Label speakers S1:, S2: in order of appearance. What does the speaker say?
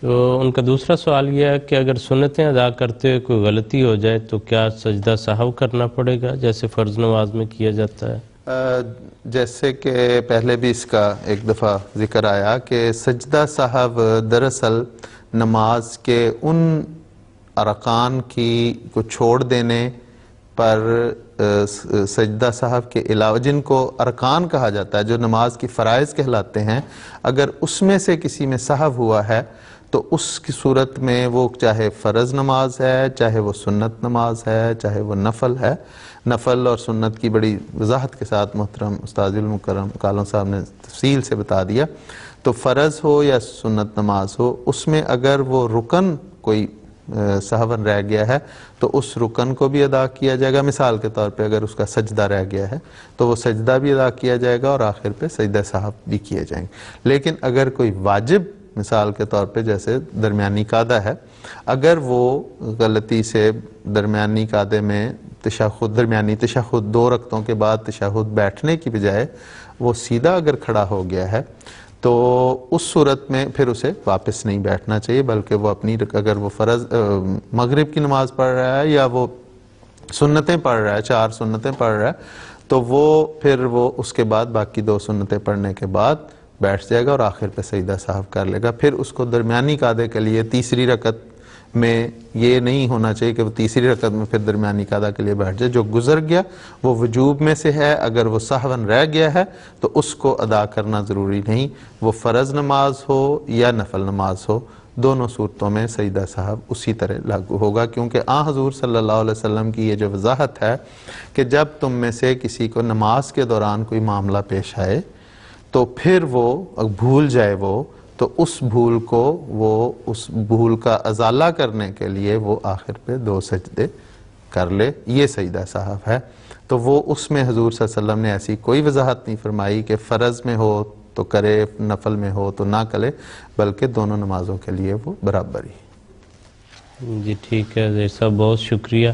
S1: تو ان کا دوسرا سوال یہ ہے کہ اگر سنتیں ادا کرتے ہوئے کوئی غلطی ہو جائے تو کیا سجدہ سہو کرنا پڑے گا جیسے فرض نماز میں کیا جاتا ہے؟
S2: جیسے کہ پہلے بھی اس کا ایک دفعہ ذکر آیا کہ سجدہ سہو دراصل نماز کے ان ارکان کو چھوڑ دینے پر سجدہ سہو کے علاوہ جن کو ارکان کہا جاتا ہے، جو نماز کی فرائض کہلاتے ہیں، اگر اس میں سے کسی میں سہو ہوا ہے تو اس کی صورت میں وہ چاہے فرض نماز ہے، چاہے وہ سنت نماز ہے، چاہے وہ نفل ہے، نفل اور سنت کی بڑی وضاحت کے ساتھ محترم استاد المکرم کالوں صاحب نے تفصیل سے بتا دیا، تو فرض ہو یا سنت نماز ہو، اس میں اگر وہ رکن کوئی سہون رہ گیا ہے تو اس رکن کو بھی ادا کیا جائے گا۔ مثال کے طور پہ اگر اس کا سجدہ رہ گیا ہے تو وہ سجدہ بھی ادا کیا جائے گا اور آخر پہ سجدہ سہو بھی کیے جائیں گے۔ لیکن اگر کوئی واجب، مثال کے طور پہ جیسے درمیانی قعدہ ہے، اگر وہ غلطی سے درمیانی قعدے میں درمیانی تشہد 2 رکعتوں کے بعد تشہد بیٹھنے کی بجائے وہ سیدھا اگر کھڑا ہو گیا ہے تو اس صورت میں پھر اسے واپس نہیں بیٹھنا چاہیے، بلکہ وہ اپنی اگر وہ فرض مغرب کی نماز پڑھ رہا ہے یا وہ سنتیں پڑھ رہا ہے، 4 سنتیں پڑھ رہا ہے، تو وہ پھر وہ اس کے بعد باقی 2 سنتیں پڑھنے کے بعد بیٹھ جائے گا اور آخر پہ سجدہ سہو کر لے گا۔ پھر اس کو درمیانی قعدے کے لیے تیسری رکعت میں یہ نہیں ہونا چاہیے کہ وہ تیسری رکعت میں پھر درمیانی قعدہ کے لیے بیٹھ جائے۔ جو گزر گیا وہ وجوب میں سے ہے، اگر وہ سہون رہ گیا ہے تو اس کو ادا کرنا ضروری نہیں، وہ فرض نماز ہو یا نفل نماز ہو، دونوں صورتوں میں سجدہ سہو اسی طرح لاگو ہوگا، کیونکہ حضور صلی اللہ علیہ وسلم کی یہ جو وضاحت ہے کہ جب تم میں سے کسی کو نماز کے دوران کوئی معاملہ پیش آئے تو پھر وہ بھول جائے وہ، تو اس بھول کا ازالہ کرنے کے لیے وہ آخر پہ 2 سجدے کر لے، یہ سجدہ سہو ہے۔ تو وہ اس میں حضور صلی اللہ علیہ وسلم نے ایسی کوئی وضاحت نہیں فرمائی کہ فرض میں ہو تو کرے، نفل میں ہو تو نہ کرے، بلکہ دونوں نمازوں کے لیے وہ برابر ہی۔
S1: جی ٹھیک ہے، صاحب بہت شکریہ۔